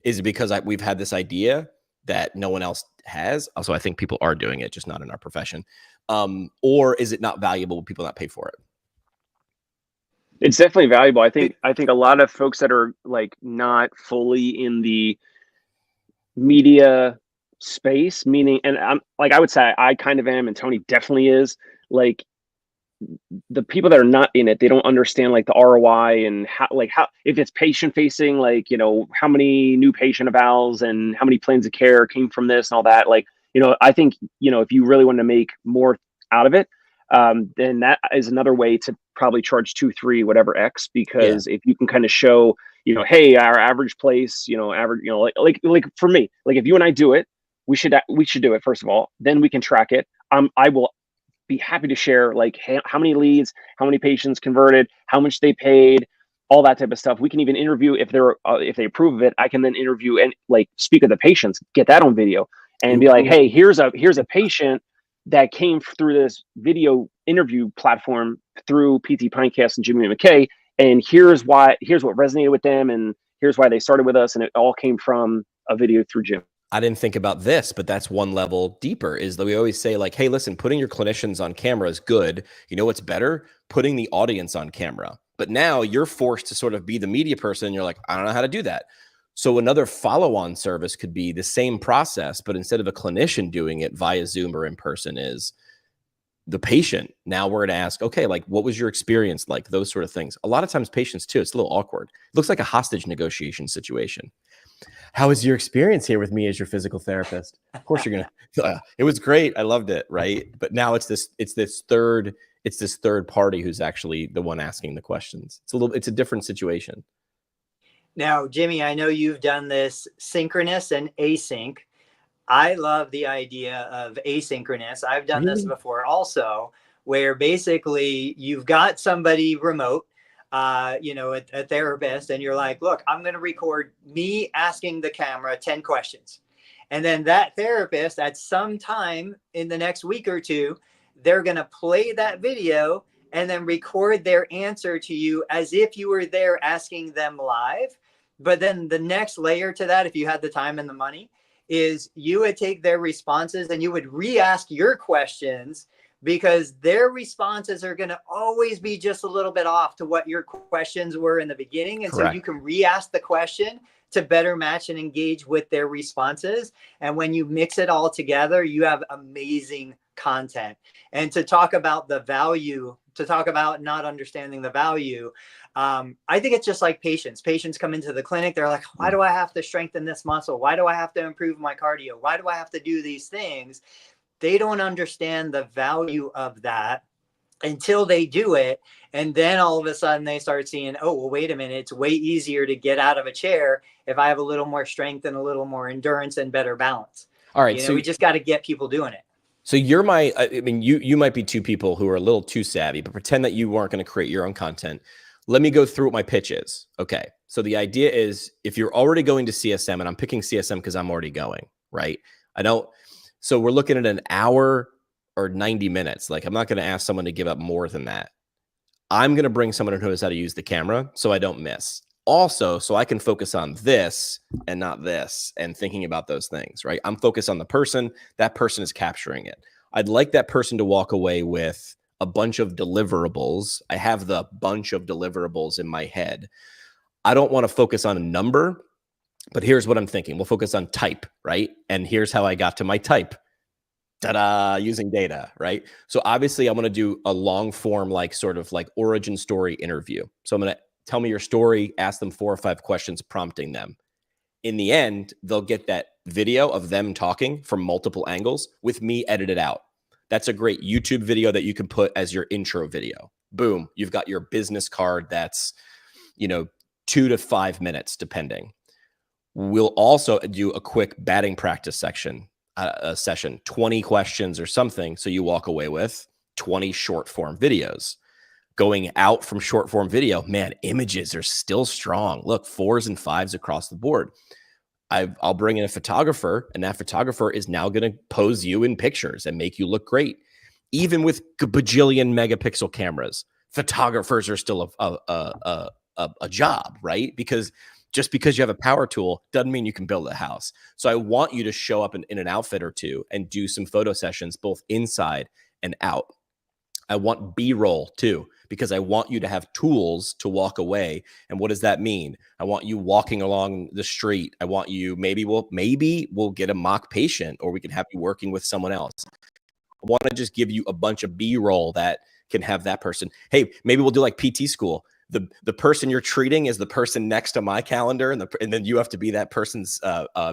Is it because we've had this idea that no one else has? Also, I think people are doing it, just not in our profession. Or is it not valuable? Will people not pay for it? It's definitely valuable. I think a lot of folks that are not fully in the media space, meaning, and I'm I would say I kind of am, and Tony definitely is, the people that are not in it, they don't understand the ROI and how if it's patient facing, how many new patient evals and how many plans of care came from this and all that. I think, if you really want to make more out of it, then that is another way to probably charge 2, 3, whatever X, because if you can kind of show, hey, our average place, average, like for me, like if you and I do it, we should do it first of all, then we can track it. I will be happy to share like how many leads, how many patients converted, how much they paid, all that type of stuff. We can even interview if they approve of it. I can then interview and like speak with the patients, get that on video, and be like, hey, here's a patient that came through this video interview platform through PT Pinecast and Jimmy McKay, and here's what resonated with them, and here's why they started with us, and it all came from a video through Jim. I didn't think about this, but that's one level deeper, is that we always say like, hey, listen, putting your clinicians on camera is good. You know what's better? Putting the audience on camera. But now you're forced to sort of be the media person. And you're like, I don't know how to do that. So another follow-on service could be the same process, but instead of a clinician doing it via Zoom or in person, is the patient. Now we're going to ask, okay, like, what was your experience like? Those sort of things. A lot of times patients too, it's a little awkward. It looks like a hostage negotiation situation. How was your experience here with me as your physical therapist? Of course you're gonna. It was great. I loved it, right? But now it's this third party who's actually the one asking the questions. It's a different situation. Now, Jimmy, I know you've done this synchronous and async. I love the idea of asynchronous. I've done this before also, where basically you've got somebody remote, a therapist, and you're like, look, I'm going to record me asking the camera 10 questions. And then that therapist at some time in the next week or two, they're going to play that video and then record their answer to you as if you were there asking them live. But then the next layer to that, if you had the time and the money, is you would take their responses and you would re-ask your questions, because their responses are going to always be just a little bit off to what your questions were in the beginning. And Correct. So you can re-ask the question to better match and engage with their responses. And when you mix it all together, you have amazing content. And to talk about the value, to talk about not understanding the value, I think it's just like patients. Patients come into the clinic. They're like, why do I have to strengthen this muscle? Why do I have to improve my cardio? Why do I have to do these things? They don't understand the value of that until they do it. And then all of a sudden they start seeing, oh, well, wait a minute. It's way easier to get out of a chair if I have a little more strength and a little more endurance and better balance. All right. So we just got to get people doing it. So you might be two people who are a little too savvy, but pretend that you weren't going to create your own content. Let me go through what my pitch is. Okay. So the idea is, if you're already going to CSM, and I'm picking CSM because I'm already going, right? So we're looking at an hour or 90 minutes. Like, I'm not going to ask someone to give up more than that. I'm going to bring someone who knows how to use the camera so I don't miss. Also, so I can focus on this and not this, and thinking about those things, right? I'm focused on the person. That person is capturing it. I'd like that person to walk away with a bunch of deliverables. I have the bunch of deliverables in my head. I don't want to focus on a number, but here's what I'm thinking. We'll focus on type, right? And here's how I got to my type. Ta-da, using data, right? So obviously I want to do a long form, like sort of like origin story interview. So I'm going to tell me your story, ask them 4 or 5 questions, prompting them. In the end, they'll get that video of them talking from multiple angles with me edited out. That's a great YouTube video that you can put as your intro video. Boom, you've got your business card that's, 2 to 5 minutes, depending. We'll also do a quick batting practice session, 20 questions or something. So you walk away with 20 short form videos. Going out from short form video, man, images are still strong. Look, 4s and 5s across the board. I'll bring in a photographer, and that photographer is now going to pose you in pictures and make you look great. Even with bajillion megapixel cameras, photographers are still a job, right? Because just because you have a power tool doesn't mean you can build a house. So I want you to show up in an outfit or two and do some photo sessions, both inside and out. I want B-roll too, because I want you to have tools to walk away. And what does that mean? I want you walking along the street. I want you, maybe we'll get a mock patient, or we can have you working with someone else. I want to just give you a bunch of B-roll that can have that person. Hey, maybe we'll do like PT school. the person you're treating is the person next to my calendar, and then you have to be that person's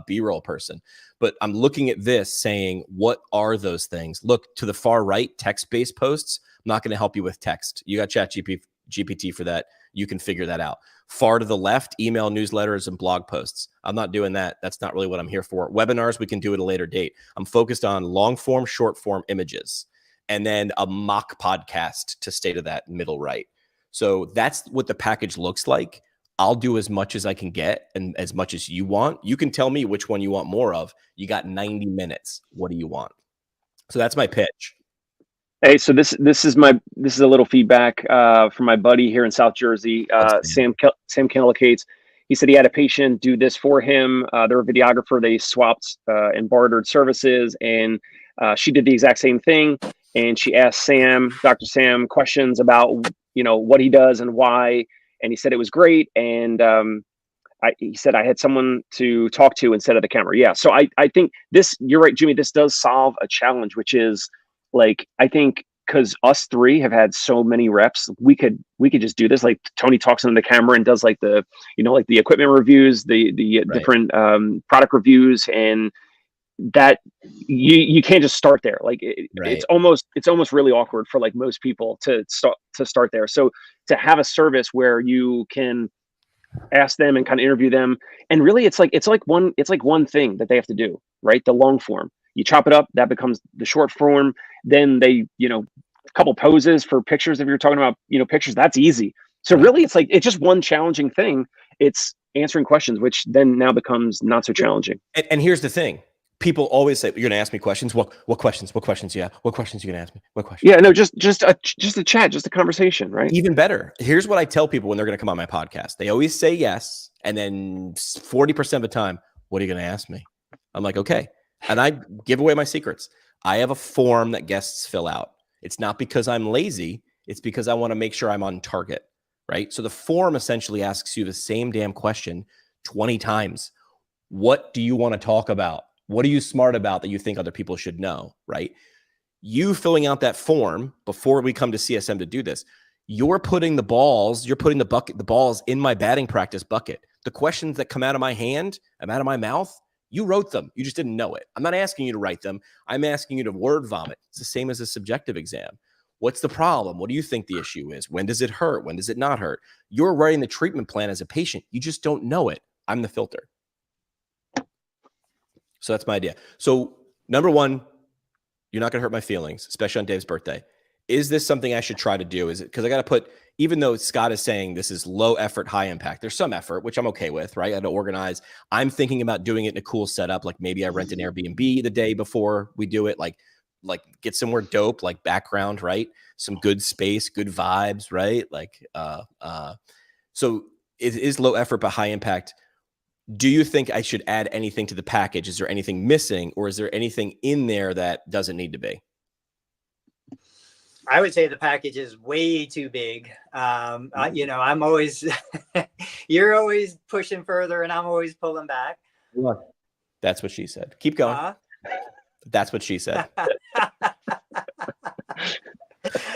B-roll person. But I'm looking at this saying, what are those things? Look to the far right, text-based posts. I'm not going to help you with text. You got ChatGPT for that. You can figure that out. Far to the left, email, newsletters, and blog posts. I'm not doing that. That's not really what I'm here for. Webinars, we can do at a later date. I'm focused on long form, short form images, and then a mock podcast to stay to that middle right. So that's what the package looks like. I'll do as much as I can get and as much as you want. You can tell me which one you want more of. You got 90 minutes. What do you want? So that's my pitch. Hey, so this is a little feedback from my buddy here in South Jersey, Sam Kellicates. He said he had a patient do this for him. They're a videographer. They swapped and bartered services, and she did the exact same thing. And she asked Dr. Sam, questions about what he does and why. And he said it was great. And he said I had someone to talk to instead of the camera. Yeah. So I think this, you're right, Jimmy. This does solve a challenge, which is, like, I think because us three have had so many reps, we could just do this. Like Tony talks into the camera and does like the equipment reviews, the Right. different product reviews, and that you can't just start there. Like Right. it's almost really awkward for like most people to start there. So to have a service where you can ask them and kind of interview them, and really it's like one thing that they have to do, right? The long form. You chop it up, that becomes the short form. Then they, a couple poses for pictures. If you're talking about, pictures, that's easy. So really, it's just one challenging thing. It's answering questions, which then now becomes not so challenging. And here's the thing. People always say, you're going to ask me questions. What questions? What questions? Yeah. What questions are you going to ask me? What questions? Yeah, no, just a chat, just a conversation, right? Even better. Here's what I tell people when they're going to come on my podcast. They always say yes. And then 40% of the time, what are you going to ask me? I'm like, okay. And I give away my secrets. I have a form that guests fill out. It's not because I'm lazy. It's because I want to make sure I'm on target, right? So the form essentially asks you the same damn question 20 times. What do you want to talk about? What are you smart about that you think other people should know, right? You filling out that form before we come to CSM to do this, you're putting the balls in my batting practice bucket. The questions that come out of my hand and out of my mouth, you wrote them. You just didn't know it. I'm not asking you to write them. I'm asking you to word vomit. It's the same as a subjective exam. What's the problem? What do you think the issue is? When does it hurt? When does it not hurt? You're writing the treatment plan as a patient. You just don't know it. I'm the filter. So that's my idea. So number one, you're not going to hurt my feelings, especially on Dave's birthday. Is this something I should try to do? Is it because I got to put, even though Scott is saying this is low effort, high impact, there's some effort, which I'm okay with, right? I got to organize. I'm thinking about doing it in a cool setup. Like maybe I rent an Airbnb the day before we do it. Like get somewhere dope, like background, right? Some good space, good vibes, right? So it is low effort, but high impact. Do you think I should add anything to the package? Is there anything missing, or is there anything in there that doesn't need to be? I would say the package is way too big. I'm always, you're always pushing further and I'm always pulling back. That's what she said. Keep going. That's what she said.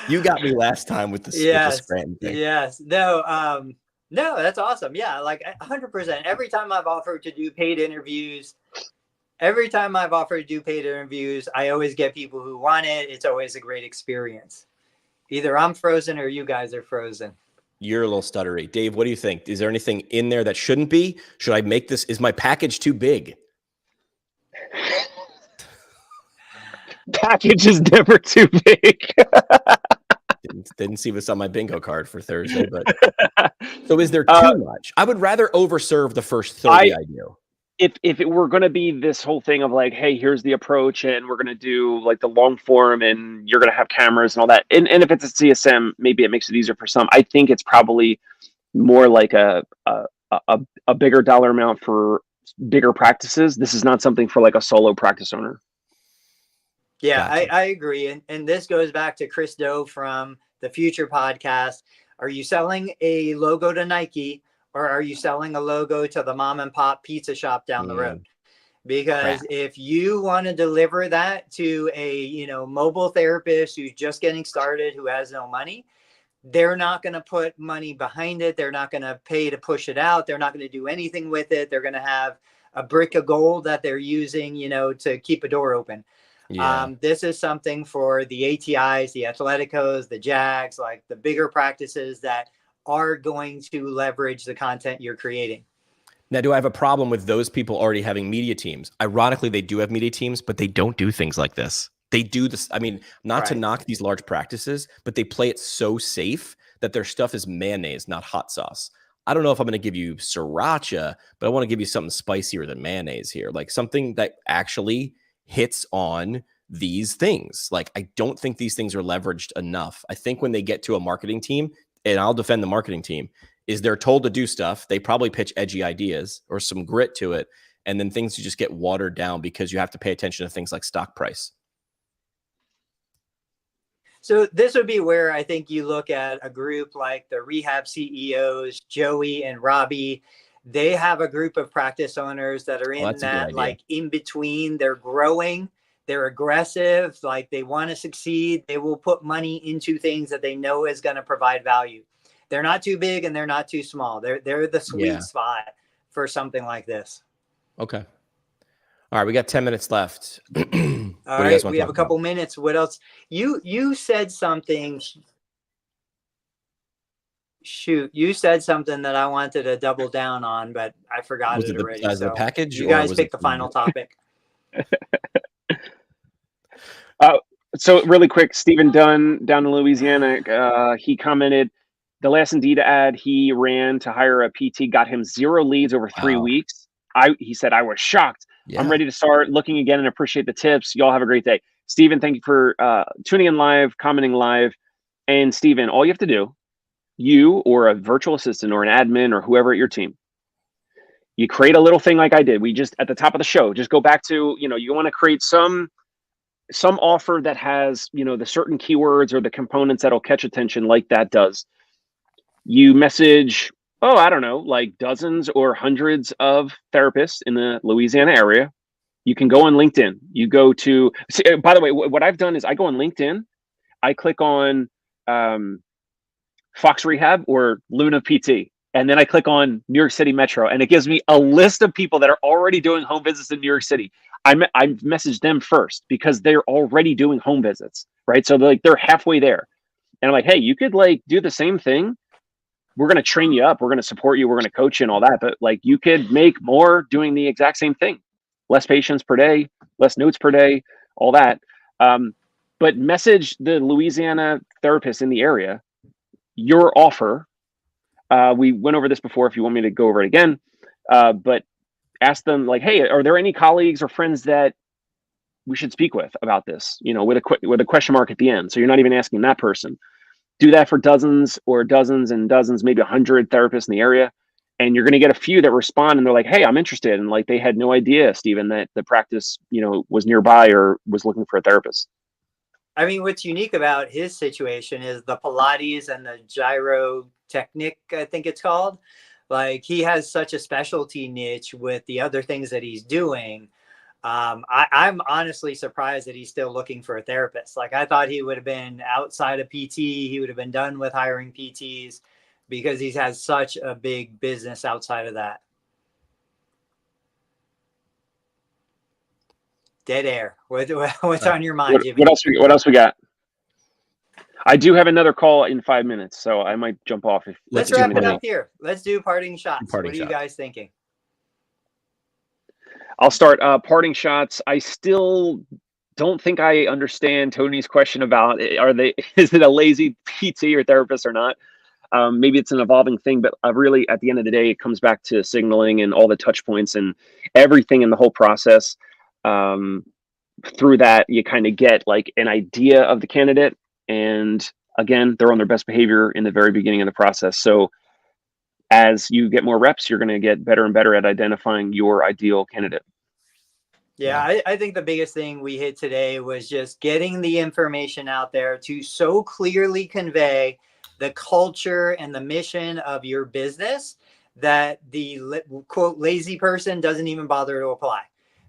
You got me last time with the Scranton thing. Yes. No, that's awesome. Yeah. Like 100%. Every time I've offered to do paid interviews, I always get people who want it. It's always a great experience. Either I'm frozen or you guys are frozen. You're a little stuttery. Dave, what do you think? Is there anything in there that shouldn't be? Should I make this? Is my package too big? Package is never too big. Didn't see this on my bingo card for Thursday, but so is there too much? I would rather overserve the first 30 I do. If it were going to be this whole thing of like, hey, here's the approach, and we're going to do like the long form, and you're going to have cameras and all that, and if it's a CSM, maybe it makes it easier for some. I think it's probably more like a bigger dollar amount for bigger practices. This is not something for like a solo practice owner. Yeah, Gotcha. I agree. And this goes back to Chris Doe from the Future podcast. Are you selling a logo to Nike, or are you selling a logo to the mom and pop pizza shop down the road? Because if you want to deliver that to a, mobile therapist who's just getting started, who has no money, they're not going to put money behind it. They're not going to pay to push it out. They're not going to do anything with it. They're going to have a brick of gold that they're using, you know, to keep a door open. Yeah. This is something for the ATIs, the Atleticos, the Jags, like the bigger practices that are going to leverage the content you're creating. Now, do I have a problem with those people already having media teams? Ironically, they do have media teams, but they don't do things like this. They do this. I mean, not to knock these large practices, but they play it so safe that their stuff is mayonnaise, not hot sauce. I don't know if I'm going to give you sriracha, but I want to give you something spicier than mayonnaise here, like something that actually hits on these things. Like, I don't think these things are leveraged enough. I think when they get to a marketing team, and I'll defend the marketing team, is they're told to do stuff. They probably pitch edgy ideas or some grit to it. And then things just get watered down because you have to pay attention to things like stock price. So this would be where I think you look at a group like the Rehab CEOs, Joey and Robbie. They have a group of practice owners that are in that, like, in between. They're growing, they're aggressive, like they want to succeed. They will put money into things that they know is going to provide value. They're not too big and they're not too small. They're the sweet spot for something like this. Okay. All right, we got 10 minutes left. All right, we have a couple minutes. What else? You said something. Shoot, you said something that I wanted to double down on, but I forgot it already. Was it the package? You guys pick the final topic. So really quick, Stephen Dunn down in Louisiana, he commented, the last Indeed ad he ran to hire a PT got him 0 leads over 3 weeks. He said, I was shocked. Yeah. I'm ready to start looking again and appreciate the tips. Y'all have a great day. Stephen, thank you for tuning in live, commenting live. And Stephen, all you have to do, you or a virtual assistant or an admin or whoever at your team, you create a little thing like I did. We just, at the top of the show, just go back to, you know, you want to create some offer that has, you know, the certain keywords or the components that'll catch attention like that does. You message, I don't know, like dozens or hundreds of therapists in the Louisiana area. You can go on LinkedIn. You go to, by the way, what I've done is I go on LinkedIn, I click on Fox Rehab or Luna PT, and then I click on New York City Metro, and it gives me a list of people that are already doing home visits in New York City. I messaged them first because they're already doing home visits, right? So they're halfway there. And I'm like, hey, you could like do the same thing. We're going to train you up. We're going to support you. We're going to coach you and all that. But like, you could make more doing the exact same thing. Less patients per day, less notes per day, all that. But message the Louisiana therapist in the area, your offer. We went over this before if you want me to go over it again. But ask them like, hey, are there any colleagues or friends that we should speak with about this? You know, with a question mark at the end. So you're not even asking that person. Do that for dozens and dozens, maybe 100 therapists in the area. And you're going to get a few that respond and they're like, hey, I'm interested. And like, they had no idea, Stephen, that the practice, you know, was nearby or was looking for a therapist. I mean, what's unique about his situation is the Pilates and the gyrotechnic, I think it's called. Like, he has such a specialty niche with the other things that he's doing. I'm honestly surprised that he's still looking for a therapist. Like, I thought he would have been outside of PT. He would have been done with hiring PTs because he has such a big business outside of that. Dead air. What's on your mind, Jimmy? What else we got? I do have another call in 5 minutes, so I might jump off. Let's wrap it up here. Let's do parting shots. What are you guys thinking? I'll start parting shots. I still don't think I understand Tony's question about is it a lazy PT or therapist or not? Maybe it's an evolving thing, but really at the end of the day, it comes back to signaling and all the touch points and everything in the whole process. Through that, you kind of get like an idea of the candidate. And again, they're on their best behavior in the very beginning of the process. So as you get more reps, you're going to get better and better at identifying your ideal candidate. Yeah, I think the biggest thing we hit today was just getting the information out there to so clearly convey the culture and the mission of your business that the quote lazy person doesn't even bother to apply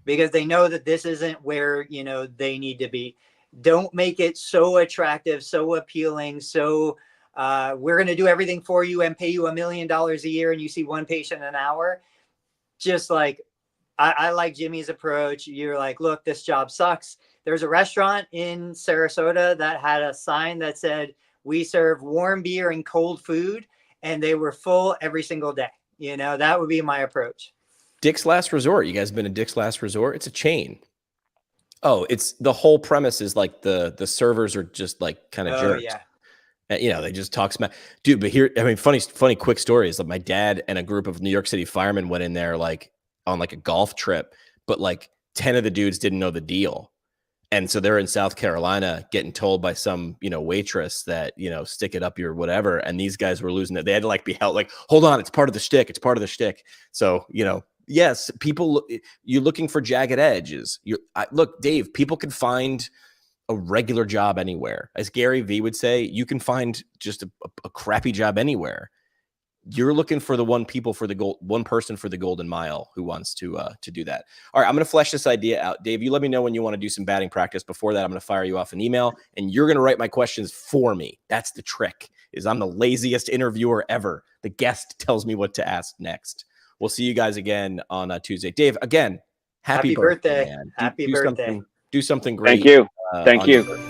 because they know that this isn't where, you know, they need to be. Don't make it so attractive, so appealing, so we're going to do everything for you and pay you $1 million a year, and you see one patient an hour. Just like, I like Jimmy's approach. You're like, look, this job sucks. There's a restaurant in Sarasota that had a sign that said, we serve warm beer and cold food, and they were full every single day. You know, that would be my approach. Dick's Last Resort. You guys been to Dick's Last Resort? It's a chain. Oh, it's the whole premise is like the servers are just like kind of jerks. Yeah. You know, they just talk smack, dude. But here, I mean, funny quick story is like my dad and a group of New York City firemen went in there like on like a golf trip, but like 10 of the dudes didn't know the deal. And so they're in South Carolina getting told by some, you know, waitress that, you know, stick it up your whatever. And these guys were losing it. They had to like be held like, hold on, it's part of the shtick. It's part of the shtick. So, you know, yes, people, you're looking for jagged edges. Look, Dave, people can find a regular job anywhere. As Gary Vee would say, you can find just a crappy job anywhere. You're looking for the one person for the golden mile who wants to do that. All right, I'm going to flesh this idea out. Dave, you let me know when you want to do some batting practice. Before that, I'm going to fire you off an email, and you're going to write my questions for me. That's the trick, is I'm the laziest interviewer ever. The guest tells me what to ask next. We'll see you guys again on Tuesday. Dave, again, happy birthday, man. Happy birthday. Do something great. Thank you. Thank you.